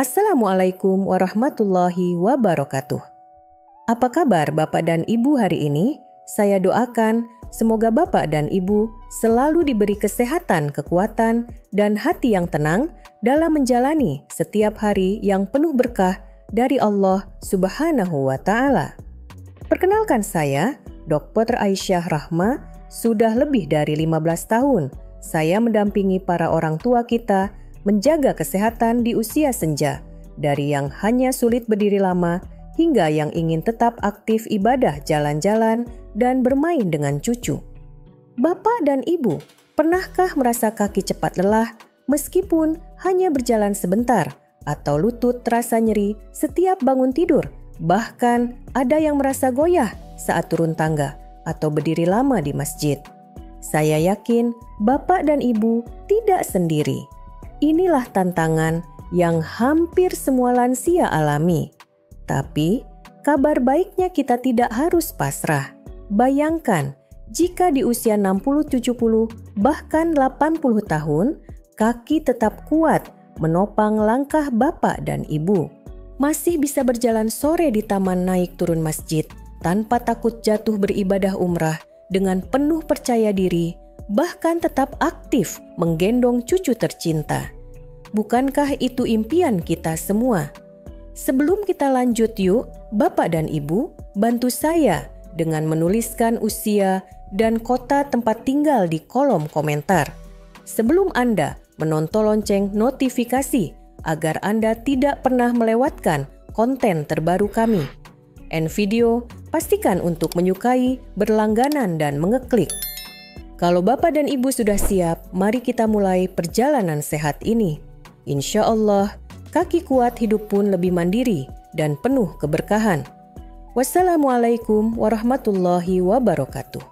Assalamualaikum warahmatullahi wabarakatuh. Apa kabar Bapak dan Ibu hari ini? Saya doakan semoga Bapak dan Ibu selalu diberi kesehatan, kekuatan, dan hati yang tenang dalam menjalani setiap hari yang penuh berkah dari Allah Subhanahu wa Ta'ala. Perkenalkan saya, Dr. Aisyah Rahma, sudah lebih dari 15 tahun. Saya mendampingi para orang tua kita menjaga kesehatan di usia senja, dari yang hanya sulit berdiri lama hingga yang ingin tetap aktif ibadah, jalan-jalan, dan bermain dengan cucu. Bapak dan Ibu, pernahkah merasa kaki cepat lelah meskipun hanya berjalan sebentar, atau lutut terasa nyeri setiap bangun tidur? Bahkan ada yang merasa goyah saat turun tangga atau berdiri lama di masjid. Saya yakin Bapak dan Ibu tidak sendiri. Inilah tantangan yang hampir semua lansia alami. Tapi, kabar baiknya kita tidak harus pasrah. Bayangkan, jika di usia 60, 70, bahkan 80 tahun, kaki tetap kuat menopang langkah Bapak dan Ibu. Masih bisa berjalan sore di taman naik turun masjid, tanpa takut jatuh beribadah umrah, dengan penuh percaya diri, bahkan tetap aktif menggendong cucu tercinta. Bukankah itu impian kita semua? Sebelum kita lanjut yuk, Bapak dan Ibu, bantu saya dengan menuliskan usia dan kota tempat tinggal di kolom komentar. Sebelum Anda menonton lonceng notifikasi agar Anda tidak pernah melewatkan konten terbaru kami. Video, pastikan untuk menyukai, berlangganan, dan mengeklik. Kalau Bapak dan Ibu sudah siap, mari kita mulai perjalanan sehat ini. Insya Allah, kaki kuat hidup pun lebih mandiri dan penuh keberkahan. Wassalamualaikum warahmatullahi wabarakatuh.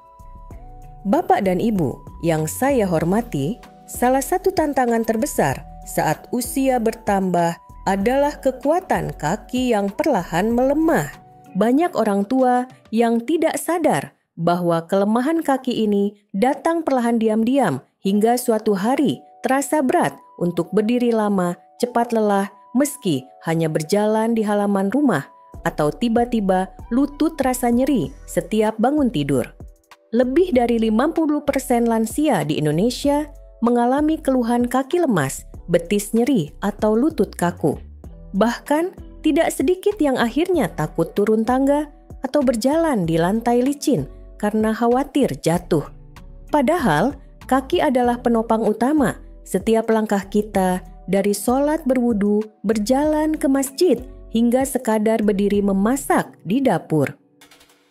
Bapak dan Ibu yang saya hormati, salah satu tantangan terbesar saat usia bertambah adalah kekuatan kaki yang perlahan melemah. Banyak orang tua yang tidak sadar bahwa kelemahan kaki ini datang perlahan diam-diam hingga suatu hari terasa berat untuk berdiri lama, cepat lelah meski hanya berjalan di halaman rumah, atau tiba-tiba lutut terasa nyeri setiap bangun tidur. Lebih dari 50% lansia di Indonesia mengalami keluhan kaki lemas, betis nyeri, atau lutut kaku. Bahkan tidak sedikit yang akhirnya takut turun tangga atau berjalan di lantai licin karena khawatir jatuh. Padahal, kaki adalah penopang utama setiap langkah kita, dari sholat berwudu, berjalan ke masjid, hingga sekadar berdiri memasak di dapur.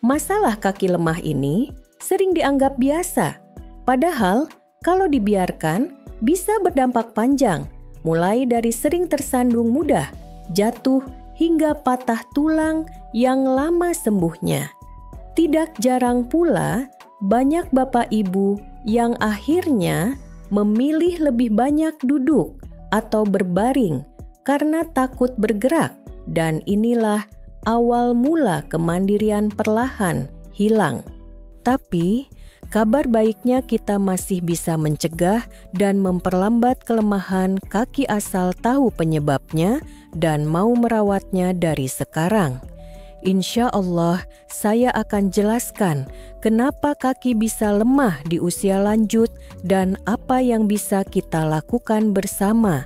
Masalah kaki lemah ini sering dianggap biasa. Padahal, kalau dibiarkan, bisa berdampak panjang, mulai dari sering tersandung mudah, jatuh, hingga patah tulang yang lama sembuhnya. Tidak jarang pula banyak Bapak Ibu yang akhirnya memilih lebih banyak duduk atau berbaring karena takut bergerak, dan inilah awal mula kemandirian perlahan hilang. Tapi, kabar baiknya kita masih bisa mencegah dan memperlambat kelemahan kaki asal tahu penyebabnya dan mau merawatnya dari sekarang. Insya Allah, saya akan jelaskan kenapa kaki bisa lemah di usia lanjut dan apa yang bisa kita lakukan bersama.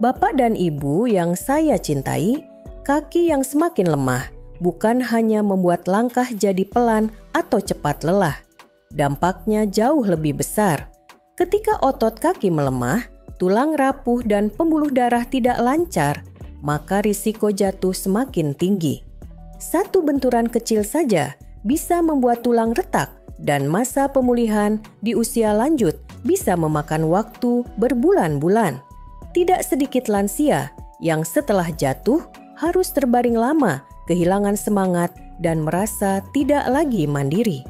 Bapak dan Ibu yang saya cintai, kaki yang semakin lemah bukan hanya membuat langkah jadi pelan atau cepat lelah. Dampaknya jauh lebih besar. Ketika otot kaki melemah, tulang rapuh dan pembuluh darah tidak lancar, maka risiko jatuh semakin tinggi. Satu benturan kecil saja bisa membuat tulang retak, dan masa pemulihan di usia lanjut bisa memakan waktu berbulan-bulan. Tidak sedikit lansia yang setelah jatuh harus terbaring lama, kehilangan semangat, dan merasa tidak lagi mandiri.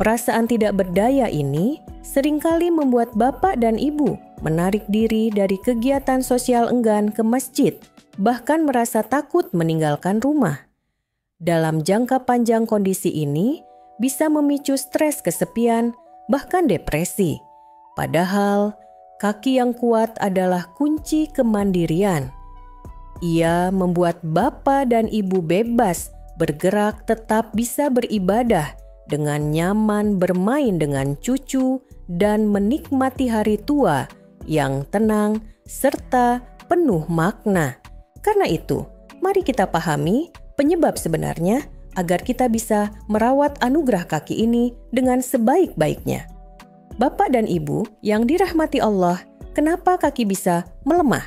Perasaan tidak berdaya ini seringkali membuat Bapak dan Ibu menarik diri dari kegiatan sosial enggan ke masjid, bahkan merasa takut meninggalkan rumah. Dalam jangka panjang kondisi ini bisa memicu stres kesepian, bahkan depresi. Padahal, kaki yang kuat adalah kunci kemandirian. Ia membuat bapa dan ibu bebas bergerak, tetap bisa beribadah dengan nyaman, bermain dengan cucu, dan menikmati hari tua yang tenang serta penuh makna. Karena itu, mari kita pahami penyebab sebenarnya agar kita bisa merawat anugerah kaki ini dengan sebaik-baiknya. Bapak dan Ibu yang dirahmati Allah, kenapa kaki bisa melemah?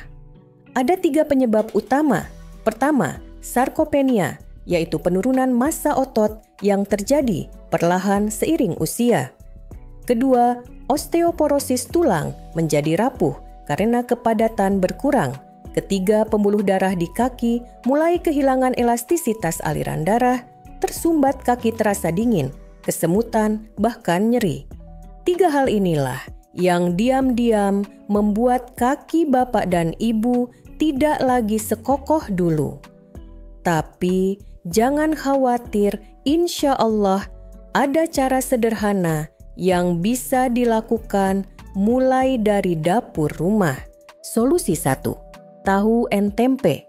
Ada 3 penyebab utama. Pertama, sarkopenia, yaitu penurunan massa otot yang terjadi perlahan seiring usia. Kedua, osteoporosis tulang menjadi rapuh karena kepadatan berkurang. Ketiga, pembuluh darah di kaki mulai kehilangan elastisitas aliran darah, tersumbat kaki terasa dingin, kesemutan, bahkan nyeri. 3 hal inilah yang diam-diam membuat kaki bapak dan ibu tidak lagi sekokoh dulu. Tapi jangan khawatir, insya Allah ada cara sederhana yang bisa dilakukan mulai dari dapur rumah. Solusi 1. Tahu and tempe.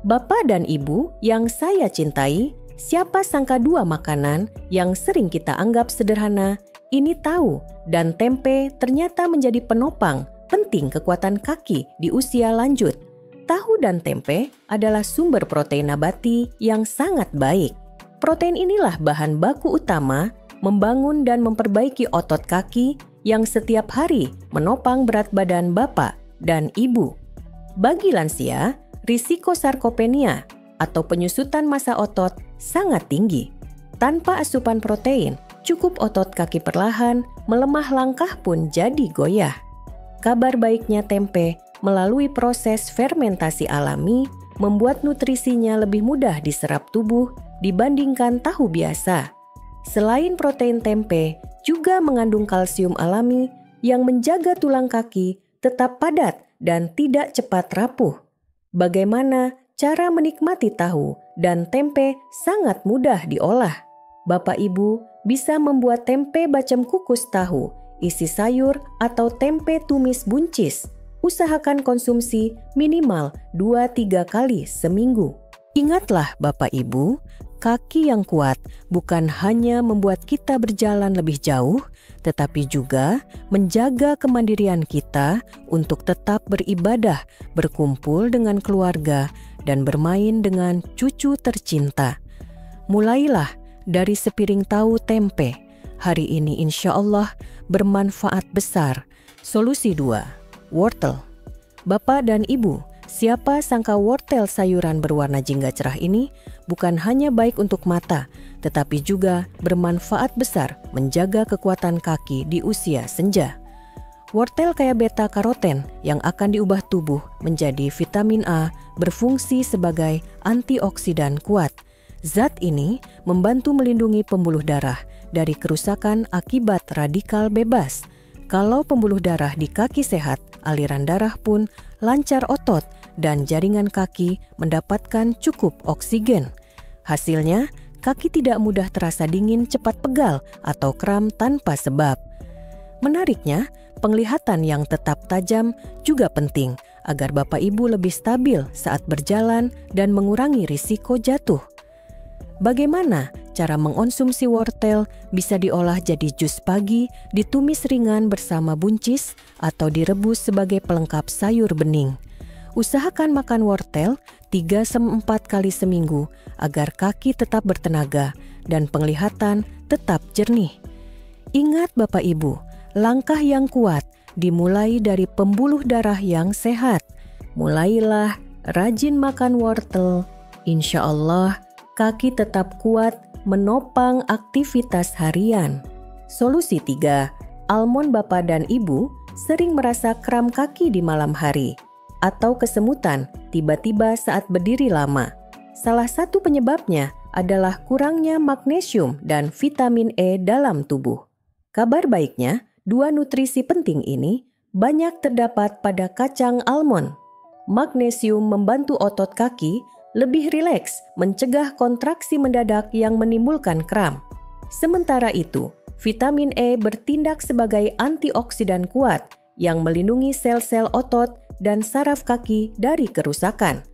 Bapak dan Ibu yang saya cintai, siapa sangka 2 makanan yang sering kita anggap sederhana, ini tahu dan tempe ternyata menjadi penopang penting kekuatan kaki di usia lanjut. Tahu dan tempe adalah sumber protein nabati yang sangat baik. Protein inilah bahan baku utama membangun dan memperbaiki otot kaki yang setiap hari menopang berat badan bapak dan ibu. Bagi lansia, risiko sarkopenia atau penyusutan massa otot sangat tinggi. Tanpa asupan protein, cukup otot kaki perlahan melemah, langkah pun jadi goyah. Kabar baiknya tempe melalui proses fermentasi alami membuat nutrisinya lebih mudah diserap tubuh dibandingkan tahu biasa. Selain protein, tempe juga mengandung kalsium alami yang menjaga tulang kaki tetap padat dan tidak cepat rapuh. Bagaimana cara menikmati tahu dan tempe? Sangat mudah diolah. Bapak Ibu bisa membuat tempe bacem kukus tahu, isi sayur atau tempe tumis buncis. Usahakan konsumsi minimal 2-3 kali seminggu. Ingatlah Bapak Ibu, kaki yang kuat bukan hanya membuat kita berjalan lebih jauh, tetapi juga menjaga kemandirian kita untuk tetap beribadah, berkumpul dengan keluarga, dan bermain dengan cucu tercinta. Mulailah dari sepiring tahu tempe. Hari ini insya Allah bermanfaat besar. Solusi 2. Wortel. Bapak dan Ibu, siapa sangka wortel sayuran berwarna jingga cerah ini bukan hanya baik untuk mata, tetapi juga bermanfaat besar menjaga kekuatan kaki di usia senja. Wortel kaya beta-karoten yang akan diubah tubuh menjadi vitamin A, berfungsi sebagai antioksidan kuat. Zat ini membantu melindungi pembuluh darah dari kerusakan akibat radikal bebas. Kalau pembuluh darah di kaki sehat, aliran darah pun lancar, otot dan jaringan kaki mendapatkan cukup oksigen. Hasilnya, kaki tidak mudah terasa dingin, cepat pegal, atau kram tanpa sebab. Menariknya, penglihatan yang tetap tajam juga penting agar Bapak Ibu lebih stabil saat berjalan dan mengurangi risiko jatuh. Bagaimana cara mengonsumsi wortel? Bisa diolah jadi jus pagi, ditumis ringan bersama buncis, atau direbus sebagai pelengkap sayur bening. Usahakan makan wortel 3-4 kali seminggu agar kaki tetap bertenaga dan penglihatan tetap jernih. Ingat Bapak Ibu, langkah yang kuat dimulai dari pembuluh darah yang sehat. Mulailah rajin makan wortel. Insya Allah kaki tetap kuat menopang aktivitas harian. Solusi 3. Almond. Bapak dan Ibu sering merasa kram kaki di malam hari atau kesemutan tiba-tiba saat berdiri lama. Salah satu penyebabnya adalah kurangnya magnesium dan vitamin E dalam tubuh. Kabar baiknya, 2 nutrisi penting ini banyak terdapat pada kacang almond. Magnesium membantu otot kaki lebih rileks, mencegah kontraksi mendadak yang menimbulkan kram. Sementara itu, vitamin E bertindak sebagai antioksidan kuat yang melindungi sel-sel otot dan saraf kaki dari kerusakan.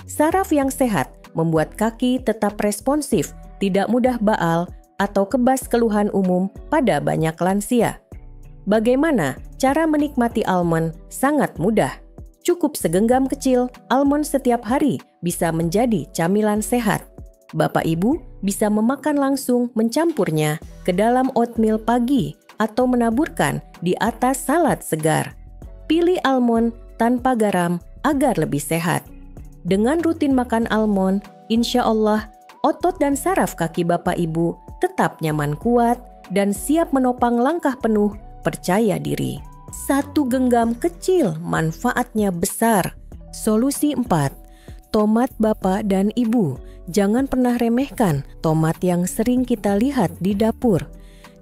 Saraf yang sehat membuat kaki tetap responsif, tidak mudah baal atau kebas keluhan umum pada banyak lansia. Bagaimana cara menikmati almond? Sangat mudah. Cukup segenggam kecil almond setiap hari bisa menjadi camilan sehat. Bapak Ibu bisa memakan langsung mencampurnya ke dalam oatmeal pagi atau menaburkan di atas salad segar. Pilih almond tanpa garam agar lebih sehat. Dengan rutin makan almond, insya Allah otot dan saraf kaki Bapak Ibu tetap nyaman kuat dan siap menopang langkah penuh percaya diri. 1 genggam kecil manfaatnya besar. Solusi 4. Tomat Bapak dan Ibu. Jangan pernah remehkan tomat yang sering kita lihat di dapur.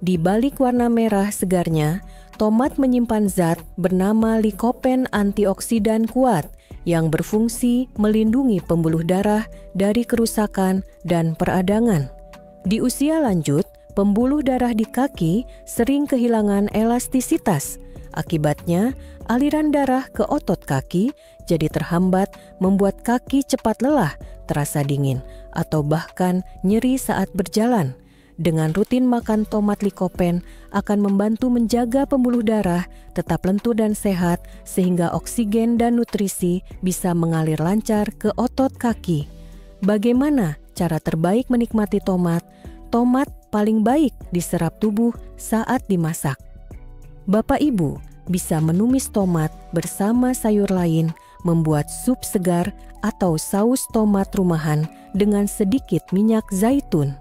Di balik warna merah segarnya, tomat menyimpan zat bernama likopen antioksidan kuat yang berfungsi melindungi pembuluh darah dari kerusakan dan peradangan. Di usia lanjut, pembuluh darah di kaki sering kehilangan elastisitas. Akibatnya, aliran darah ke otot kaki jadi terhambat, membuat kaki cepat lelah, terasa dingin, atau bahkan nyeri saat berjalan. Dengan rutin makan tomat likopen akan membantu menjaga pembuluh darah tetap lentur dan sehat sehingga oksigen dan nutrisi bisa mengalir lancar ke otot kaki. Bagaimana cara terbaik menikmati tomat? Tomat paling baik diserap tubuh saat dimasak. Bapak Ibu bisa menumis tomat bersama sayur lain, membuat sup segar atau saus tomat rumahan dengan sedikit minyak zaitun.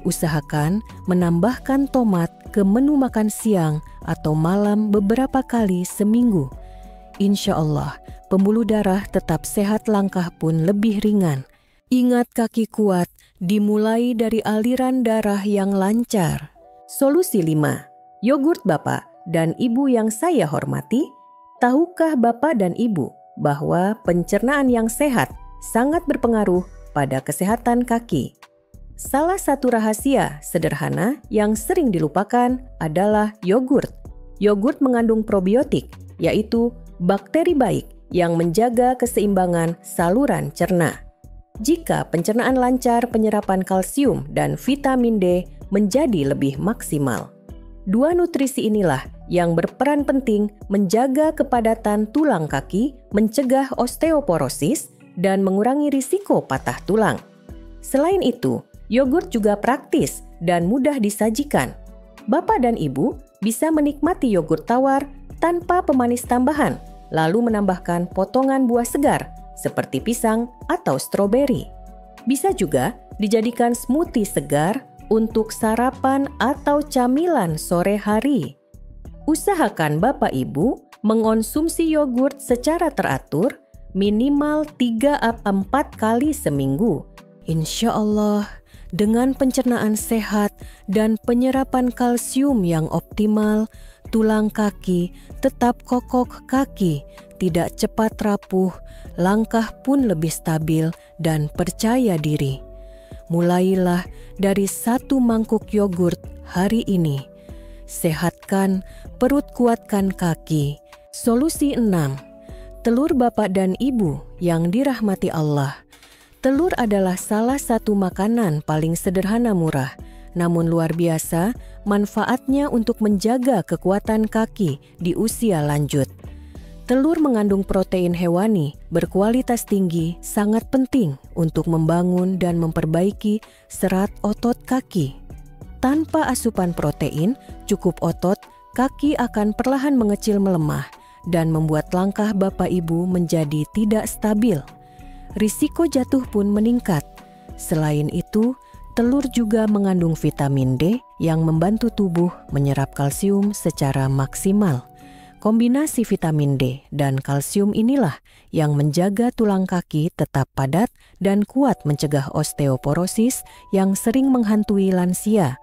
Usahakan menambahkan tomat ke menu makan siang atau malam beberapa kali seminggu. Insya Allah, pembuluh darah tetap sehat, langkah pun lebih ringan. Ingat, kaki kuat dimulai dari aliran darah yang lancar. Solusi 5. Yogurt Bapak dan Ibu yang saya hormati, tahukah Bapak dan Ibu bahwa pencernaan yang sehat sangat berpengaruh pada kesehatan kaki? Salah satu rahasia sederhana yang sering dilupakan adalah yogurt. Yogurt mengandung probiotik, yaitu bakteri baik yang menjaga keseimbangan saluran cerna. Jika pencernaan lancar, penyerapan kalsium dan vitamin D menjadi lebih maksimal. 2 nutrisi inilah yang berperan penting menjaga kepadatan tulang kaki, mencegah osteoporosis, dan mengurangi risiko patah tulang. Selain itu, yogurt juga praktis dan mudah disajikan. Bapak dan Ibu bisa menikmati yogurt tawar tanpa pemanis tambahan, lalu menambahkan potongan buah segar seperti pisang atau stroberi. Bisa juga dijadikan smoothie segar untuk sarapan atau camilan sore hari. Usahakan Bapak Ibu mengonsumsi yogurt secara teratur minimal 3-4 kali seminggu. Insya Allah, dengan pencernaan sehat dan penyerapan kalsium yang optimal, tulang kaki tetap kokoh, kaki tidak cepat rapuh, langkah pun lebih stabil dan percaya diri. Mulailah dari 1 mangkuk yogurt hari ini. Sehatkan perut, kuatkan kaki. Solusi 6. Telur Bapak dan Ibu yang dirahmati Allah. Telur adalah salah satu makanan paling sederhana, murah, namun luar biasa manfaatnya untuk menjaga kekuatan kaki di usia lanjut. Telur mengandung protein hewani berkualitas tinggi, sangat penting untuk membangun dan memperbaiki serat otot kaki. Tanpa asupan protein, cukup otot, kaki akan perlahan mengecil, melemah, dan membuat langkah Bapak Ibu menjadi tidak stabil. Risiko jatuh pun meningkat. Selain itu, telur juga mengandung vitamin D yang membantu tubuh menyerap kalsium secara maksimal. Kombinasi vitamin D dan kalsium inilah yang menjaga tulang kaki tetap padat dan kuat, mencegah osteoporosis yang sering menghantui lansia.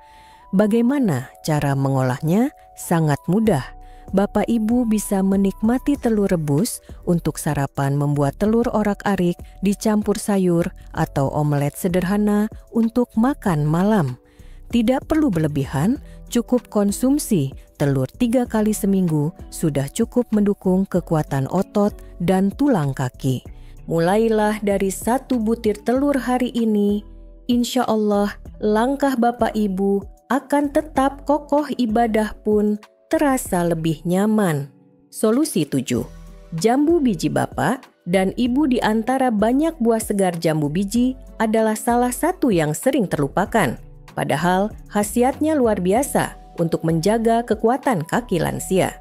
Bagaimana cara mengolahnya? Sangat mudah. Bapak Ibu bisa menikmati telur rebus untuk sarapan, membuat telur orak-arik dicampur sayur, atau omelet sederhana untuk makan malam. Tidak perlu berlebihan, cukup konsumsi telur 3 kali seminggu sudah cukup mendukung kekuatan otot dan tulang kaki. Mulailah dari 1 butir telur hari ini. Insya Allah, langkah Bapak Ibu akan tetap kokoh, ibadah pun terasa lebih nyaman. Solusi 7. Jambu biji Bapak dan Ibu di antara banyak buah segar jambu biji adalah salah satu yang sering terlupakan. Padahal khasiatnya luar biasa untuk menjaga kekuatan kaki lansia.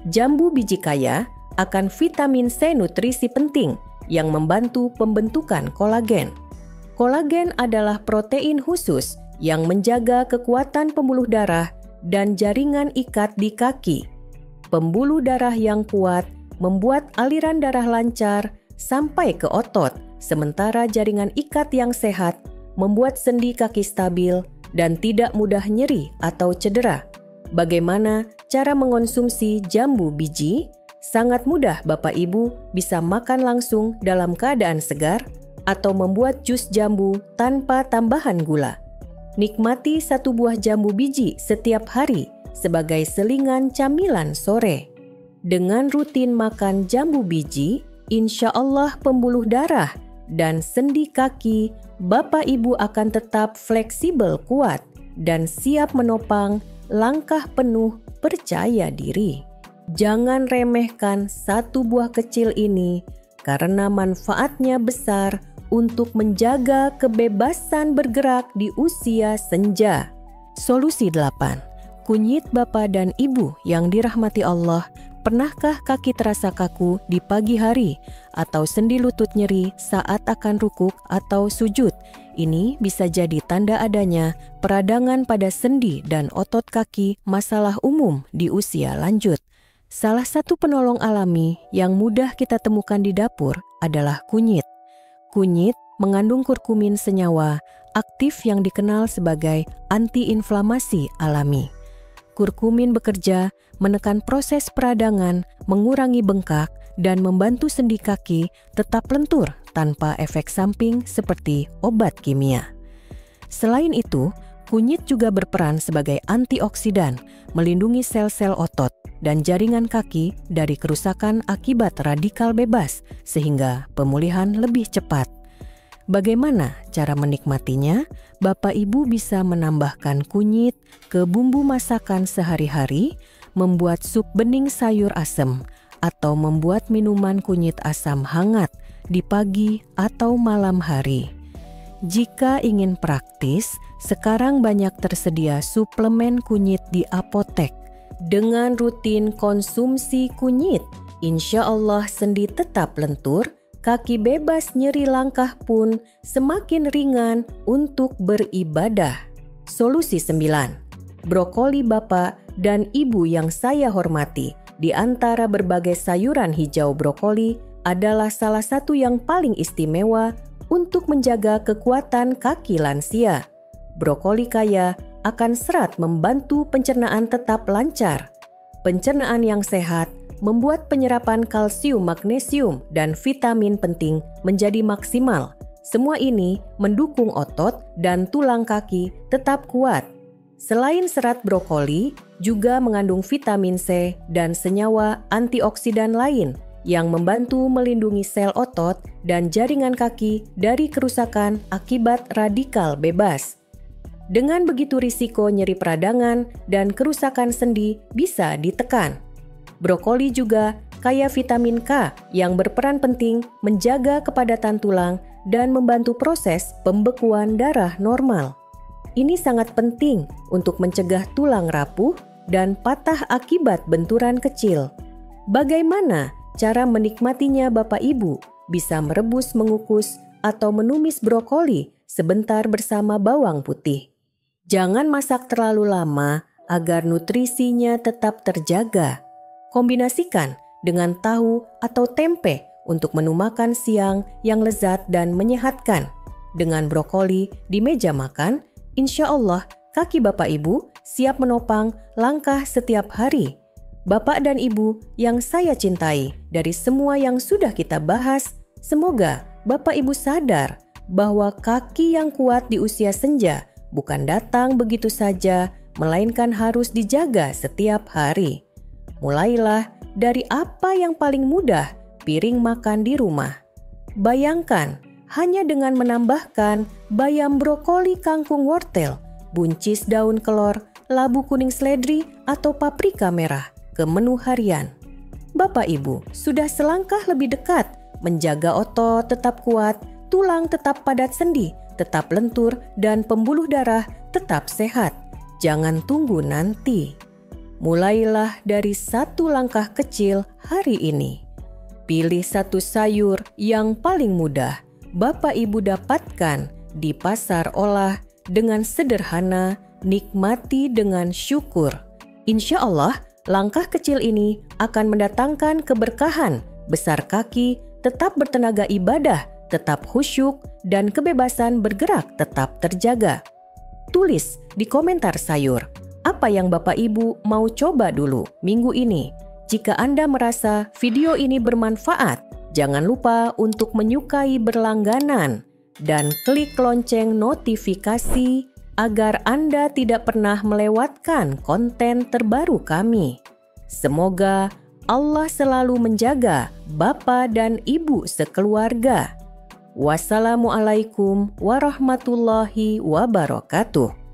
Jambu biji kaya akan vitamin C, nutrisi penting yang membantu pembentukan kolagen. Kolagen adalah protein khusus yang menjaga kekuatan pembuluh darah dan jaringan ikat di kaki. Pembuluh darah yang kuat membuat aliran darah lancar sampai ke otot, sementara jaringan ikat yang sehat membuat sendi kaki stabil dan tidak mudah nyeri atau cedera. Bagaimana cara mengonsumsi jambu biji? Sangat mudah, Bapak Ibu bisa makan langsung dalam keadaan segar atau membuat jus jambu tanpa tambahan gula. Nikmati 1 buah jambu biji setiap hari sebagai selingan camilan sore. Dengan rutin makan jambu biji, insya Allah pembuluh darah dan sendi kaki Bapak Ibu akan tetap fleksibel, kuat, dan siap menopang langkah penuh percaya diri. Jangan remehkan 1 buah kecil ini karena manfaatnya besar untuk menjaga kebebasan bergerak di usia senja. Solusi 8. Kunyit Bapak dan Ibu yang dirahmati Allah, pernahkah kaki terasa kaku di pagi hari atau sendi lutut nyeri saat akan rukuk atau sujud? Ini bisa jadi tanda adanya peradangan pada sendi dan otot kaki, masalah umum di usia lanjut. Salah satu penolong alami yang mudah kita temukan di dapur adalah kunyit. Kunyit mengandung kurkumin, senyawa aktif yang dikenal sebagai antiinflamasi alami. Kurkumin bekerja menekan proses peradangan, mengurangi bengkak, dan membantu sendi kaki tetap lentur tanpa efek samping seperti obat kimia. Selain itu, kunyit juga berperan sebagai antioksidan, melindungi sel-sel otot dan jaringan kaki dari kerusakan akibat radikal bebas, sehingga pemulihan lebih cepat. Bagaimana cara menikmatinya? Bapak Ibu bisa menambahkan kunyit ke bumbu masakan sehari-hari, membuat sup bening sayur asem, atau membuat minuman kunyit asam hangat di pagi atau malam hari. Jika ingin praktis, sekarang banyak tersedia suplemen kunyit di apotek. Dengan rutin konsumsi kunyit, insya Allah sendi tetap lentur, kaki bebas nyeri, langkah pun semakin ringan untuk beribadah. Solusi 9. Brokoli Bapak dan Ibu yang saya hormati, di antara berbagai sayuran hijau, brokoli adalah salah satu yang paling istimewa untuk menjaga kekuatan kaki lansia. Brokoli kaya akan serat, membantu pencernaan tetap lancar. Pencernaan yang sehat membuat penyerapan kalsium, magnesium, dan vitamin penting menjadi maksimal. Semua ini mendukung otot dan tulang kaki tetap kuat. Selain serat, brokoli juga mengandung vitamin C dan senyawa antioksidan lain yang membantu melindungi sel otot dan jaringan kaki dari kerusakan akibat radikal bebas. Dengan begitu, risiko nyeri peradangan dan kerusakan sendi bisa ditekan. Brokoli juga kaya vitamin K yang berperan penting menjaga kepadatan tulang dan membantu proses pembekuan darah normal. Ini sangat penting untuk mencegah tulang rapuh dan patah akibat benturan kecil. Bagaimana cara menikmatinya Bapak Ibu? Bisa merebus, mengukus, atau menumis brokoli sebentar bersama bawang putih. Jangan masak terlalu lama agar nutrisinya tetap terjaga. Kombinasikan dengan tahu atau tempe untuk menu makan siang yang lezat dan menyehatkan. Dengan brokoli di meja makan, insya Allah kaki Bapak Ibu siap menopang langkah setiap hari. Bapak dan Ibu yang saya cintai, dari semua yang sudah kita bahas, semoga Bapak Ibu sadar bahwa kaki yang kuat di usia senja bukan datang begitu saja, melainkan harus dijaga setiap hari. Mulailah dari apa yang paling mudah, piring makan di rumah. Bayangkan, hanya dengan menambahkan bayam brokoli kangkung wortel, buncis daun kelor, labu kuning seledri, atau paprika merah ke menu harian. Bapak Ibu sudah selangkah lebih dekat menjaga otot tetap kuat, tulang tetap padat sendi, tetap lentur, dan pembuluh darah tetap sehat. Jangan tunggu nanti. Mulailah dari satu langkah kecil hari ini. Pilih satu sayur yang paling mudah Bapak Ibu dapatkan di pasar olah dengan sederhana, nikmati dengan syukur. Insya Allah, langkah kecil ini akan mendatangkan keberkahan, besar kaki, tetap bertenaga ibadah, tetap khusyuk, dan kebebasan bergerak tetap terjaga. Tulis di komentar sayur, apa yang Bapak Ibu mau coba dulu minggu ini. Jika Anda merasa video ini bermanfaat, jangan lupa untuk menyukai berlangganan dan klik lonceng notifikasi agar Anda tidak pernah melewatkan konten terbaru kami. Semoga Allah selalu menjaga Bapak dan Ibu sekeluarga. Wassalamualaikum warahmatullahi wabarakatuh.